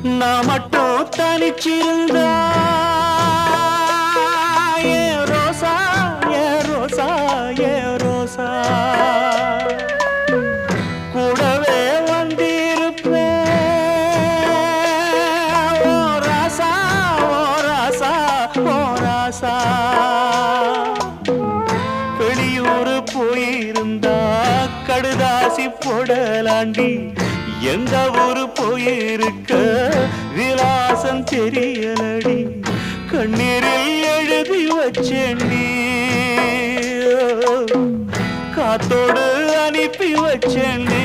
நான் மட்டும் தனிச்சிருந்தா ஏ ரோசா ஏ ரோசா ஏ ரோசா கூடவே வந்திருப்பேன் ஓ ராசா ஓ ராசா ஓ ராசா வெளியூர் போயிருந்தா கடுதாசி போடலாண்டி எந்த ஊரு போயிருக்க விலாசம் தெரியலடி கண்ணீரில் எழுதி வச்சேண்டி காத்தோடு அனுப்பி வச்சேண்டி